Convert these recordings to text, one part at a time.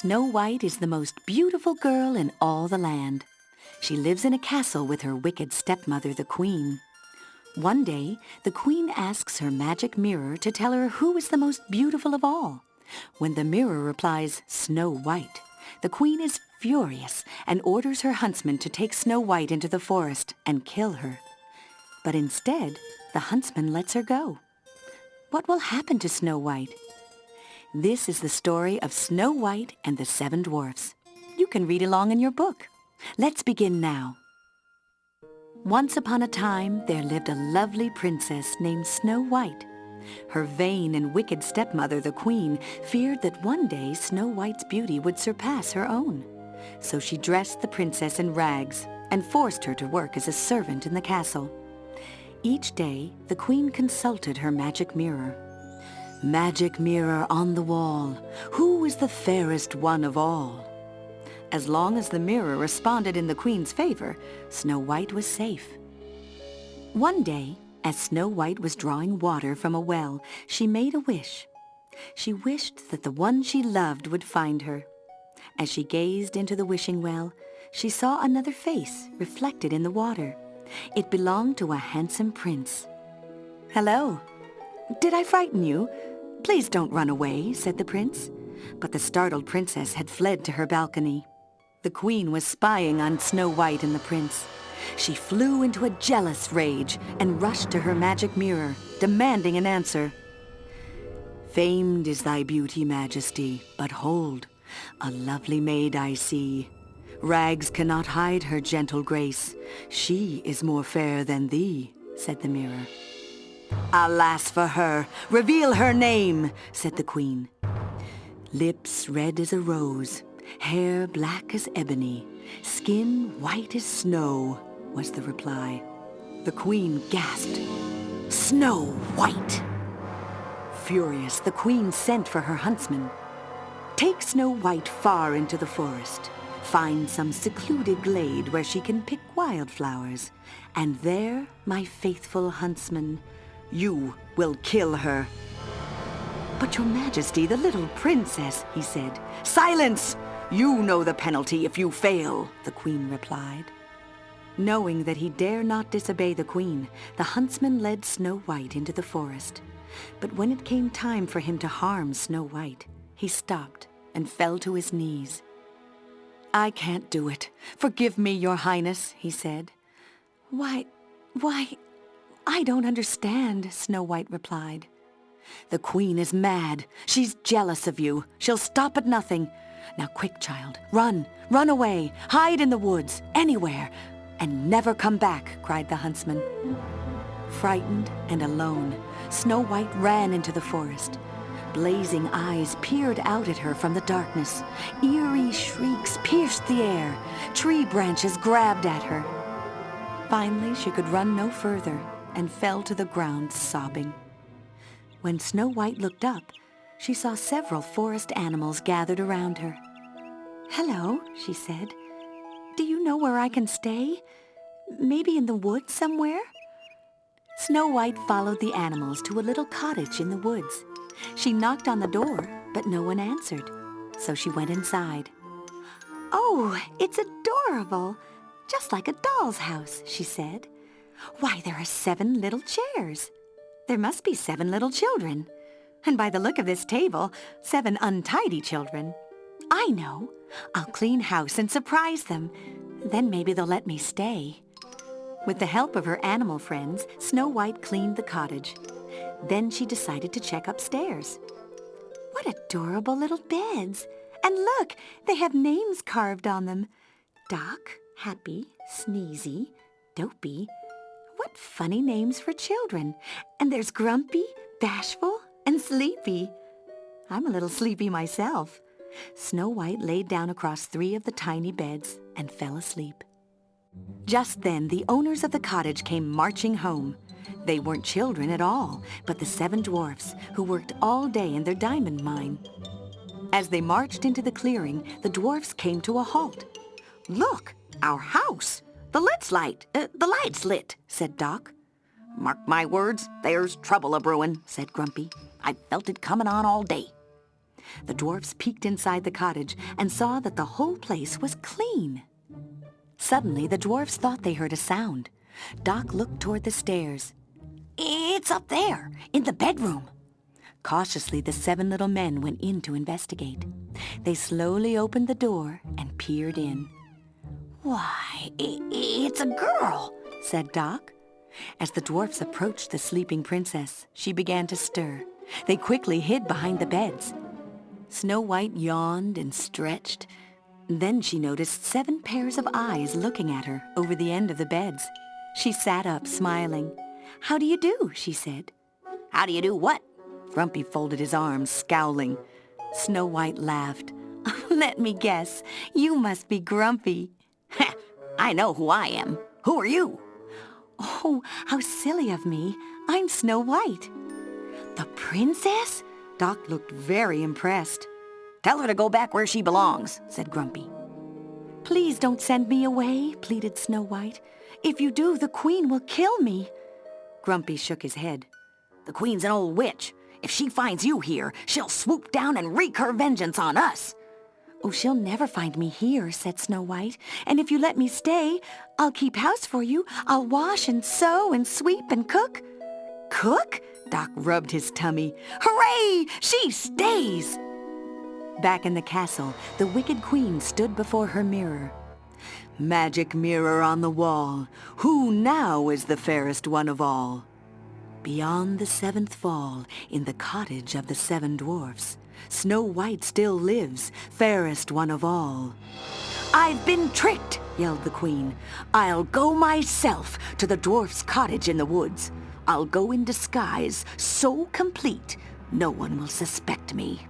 Snow White is the most beautiful girl in all the land. She lives in a castle with her wicked stepmother, the Queen. One day, the Queen asks her magic mirror to tell her who is the most beautiful of all. When the mirror replies, Snow White, the Queen is furious and orders her huntsman to take Snow White into the forest and kill her. But instead, the huntsman lets her go. What will happen to Snow White? This is the story of Snow White and the 7 Dwarfs. You can read along in your book. Let's begin now. Once upon a time, there lived a lovely princess named Snow White. Her vain and wicked stepmother, the Queen, feared that one day Snow White's beauty would surpass her own. So she dressed the princess in rags and forced her to work as a servant in the castle. Each day, the Queen consulted her magic mirror. Magic mirror on the wall, who is the fairest one of all? As long as the mirror responded in the Queen's favor, Snow White was safe. One day, as Snow White was drawing water from a well, she made a wish. She wished that the one she loved would find her. As she gazed into the wishing well, she saw another face reflected in the water. It belonged to a handsome prince. "Hello. Did I frighten you? Please don't run away," said the prince. But the startled princess had fled to her balcony. The Queen was spying on Snow White and the prince. She flew into a jealous rage and rushed to her magic mirror, demanding an answer. "Famed is thy beauty, Majesty, but hold, a lovely maid I see. Rags cannot hide her gentle grace. She is more fair than thee," said the mirror. "Alas for her! Reveal her name," said the Queen. "Lips red as a rose, hair black as ebony, skin white as snow," was the reply. The Queen gasped, "Snow White!" Furious, the Queen sent for her huntsman. "Take Snow White far into the forest. Find some secluded glade where she can pick wildflowers. And there, my faithful huntsman, you will kill her." "But your Majesty, the little princess," he said. "Silence! You know the penalty if you fail," the Queen replied. Knowing that he dare not disobey the Queen, the huntsman led Snow White into the forest. But when it came time for him to harm Snow White, he stopped and fell to his knees. "I can't do it. Forgive me, Your Highness," he said. Why, I don't understand," Snow White replied. "The Queen is mad. She's jealous of you. She'll stop at nothing. Now quick, child, run away, hide in the woods, anywhere, and never come back," cried the huntsman. Frightened and alone, Snow White ran into the forest. Blazing eyes peered out at her from the darkness. Eerie shrieks pierced the air. Tree branches grabbed at her. Finally, she could run no further and fell to the ground sobbing. When Snow White looked up, she saw several forest animals gathered around her. "Hello," she said. "Do you know where I can stay? Maybe in the woods somewhere?" Snow White followed the animals to a little cottage in the woods. She knocked on the door, but no one answered, so she went inside. "Oh, it's adorable, just like a doll's house," she said. "Why, there are 7 little chairs. There must be 7 little children. And by the look of this table, 7 untidy children. I know. I'll clean house and surprise them. Then maybe they'll let me stay." With the help of her animal friends, Snow White cleaned the cottage. Then she decided to check upstairs. What adorable little beds! And look, they have names carved on them. Doc, Happy, Sneezy, Dopey. What funny names for children. And there's Grumpy, Bashful, and Sleepy. I'm a little sleepy myself. Snow White laid down across 3 of the tiny beds and fell asleep. Just then, the owners of the cottage came marching home. They weren't children at all, but the 7 dwarfs who worked all day in their diamond mine. As they marched into the clearing, the dwarfs came to a halt. "Look, our house! The light's lit," said Doc. "Mark my words, there's trouble a-brewin'," said Grumpy. "I've felt it comin' on all day." The dwarfs peeked inside the cottage and saw that the whole place was clean. Suddenly, the dwarfs thought they heard a sound. Doc looked toward the stairs. "It's up there, in the bedroom." Cautiously, the 7 little men went in to investigate. They slowly opened the door and peered in. "Why, it's a girl," said Doc. As the dwarfs approached the sleeping princess, she began to stir. They quickly hid behind the beds. Snow White yawned and stretched. Then she noticed 7 pairs of eyes looking at her over the end of the beds. She sat up, smiling. "How do you do?" she said. "How do you do what?" Grumpy folded his arms, scowling. Snow White laughed. "Let me guess. You must be Grumpy." "I know who I am. Who are you?" "Oh, how silly of me. I'm Snow White." "The princess?" Doc looked very impressed. "Tell her to go back where she belongs," said Grumpy. "Please don't send me away," pleaded Snow White. "If you do, the queen will kill me." Grumpy shook his head. "The queen's an old witch. If she finds you here, she'll swoop down and wreak her vengeance on us." "Oh, she'll never find me here," said Snow White. "And if you let me stay, I'll keep house for you. I'll wash and sew and sweep and cook." "Cook?" Doc rubbed his tummy. "Hooray! She stays!" Back in the castle, the wicked queen stood before her mirror. "Magic mirror on the wall, who now is the fairest one of all?" Beyond the 7th fall, in the cottage of the 7 dwarfs, Snow White still lives, fairest one of all. "I've been tricked!" yelled the queen. "I'll go myself to the dwarf's cottage in the woods. I'll go in disguise, so complete, no one will suspect me."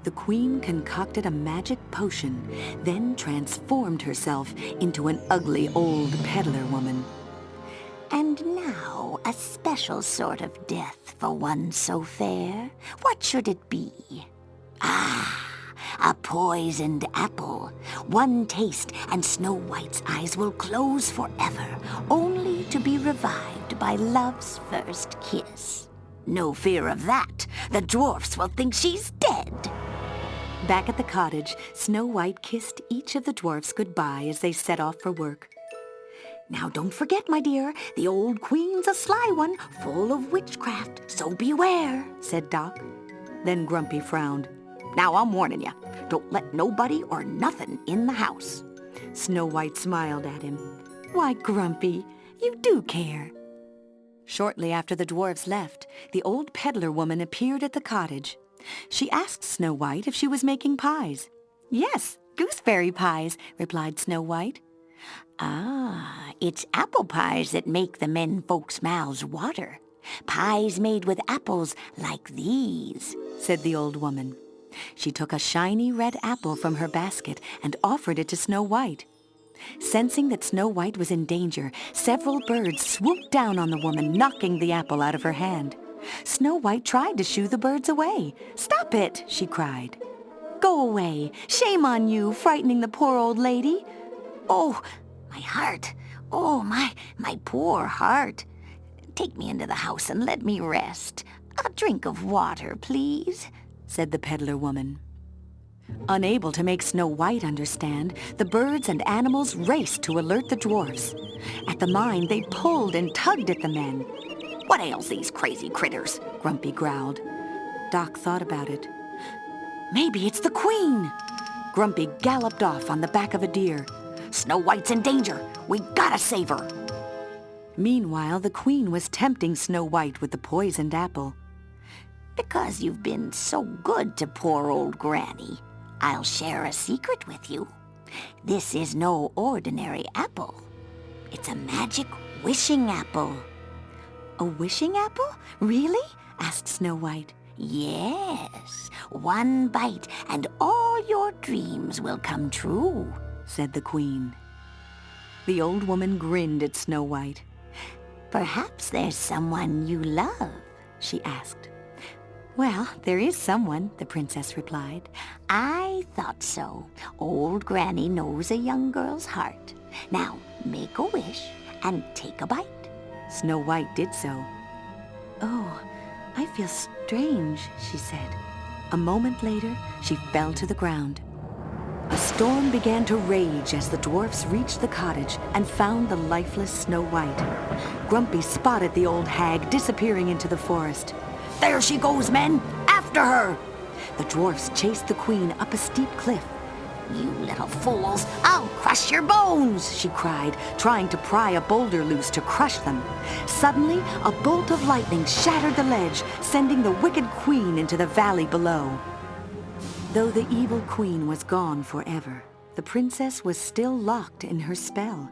The queen concocted a magic potion, then transformed herself into an ugly old peddler woman. "And now, a special sort of death for one so fair. What should it be?" "Ah, a poisoned apple. One taste and Snow White's eyes will close forever, only to be revived by love's first kiss." "No fear of that. The dwarfs will think she's dead." Back at the cottage, Snow White kissed each of the dwarfs goodbye as they set off for work. "Now don't forget, my dear, the old queen's a sly one, full of witchcraft, so beware," said Doc. Then Grumpy frowned. "Now I'm warning you, don't let nobody or nothing in the house." Snow White smiled at him. "Why, Grumpy, you do care." Shortly after the dwarfs left, the old peddler woman appeared at the cottage. She asked Snow White if she was making pies. "Yes, gooseberry pies," replied Snow White. "Ah, it's apple pies that make the men folks' mouths water. Pies made with apples like these," said the old woman. She took a shiny red apple from her basket and offered it to Snow White. Sensing that Snow White was in danger, several birds swooped down on the woman, knocking the apple out of her hand. Snow White tried to shoo the birds away. "Stop it!" she cried. "Go away! Shame on you, frightening the poor old lady." "Oh, my heart! Oh, my poor heart! Take me into the house and let me rest. A drink of water, please," said the peddler woman. Unable to make Snow White understand, the birds and animals raced to alert the dwarfs. At the mine, they pulled and tugged at the men. "What ails these crazy critters?" Grumpy growled. Doc thought about it. "Maybe it's the queen." Grumpy galloped off on the back of a deer. "Snow White's in danger. We gotta save her." Meanwhile, the queen was tempting Snow White with the poisoned apple. "Because you've been so good to poor old Granny, I'll share a secret with you. This is no ordinary apple. It's a magic wishing apple." "A wishing apple? Really?" asked Snow White. "Yes, one bite and all your dreams will come true," said the queen. The old woman grinned at Snow White. "Perhaps there's someone you love?" she asked. "Well, there is someone," the princess replied. "I thought so. Old Granny knows a young girl's heart. Now, make a wish and take a bite." Snow White did so. "Oh, I feel strange," she said. A moment later, she fell to the ground. A storm began to rage as the dwarfs reached the cottage and found the lifeless Snow White. Grumpy spotted the old hag disappearing into the forest. "There she goes, men! After her!" The dwarfs chased the queen up a steep cliff. "You little fools, I'll crush your bones!" she cried, trying to pry a boulder loose to crush them. Suddenly, a bolt of lightning shattered the ledge, sending the wicked queen into the valley below. Though the evil queen was gone forever, the princess was still locked in her spell.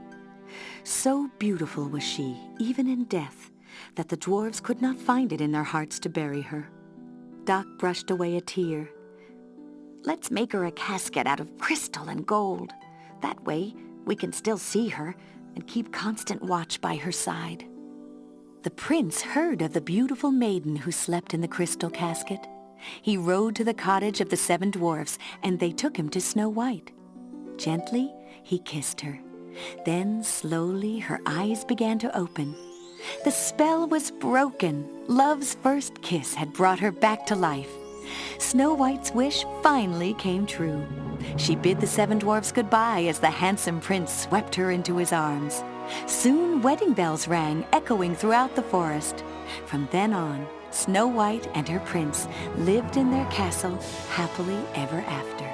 So beautiful was she, even in death, that the dwarves could not find it in their hearts to bury her. Doc brushed away a tear. "Let's make her a casket out of crystal and gold. That way, we can still see her and keep constant watch by her side." The prince heard of the beautiful maiden who slept in the crystal casket. He rode to the cottage of the 7 dwarfs, and they took him to Snow White. Gently, he kissed her. Then, slowly, her eyes began to open. The spell was broken. Love's first kiss had brought her back to life. Snow White's wish finally came true. She bid the 7 dwarfs goodbye as the handsome prince swept her into his arms. Soon wedding bells rang, echoing throughout the forest. From then on, Snow White and her prince lived in their castle happily ever after.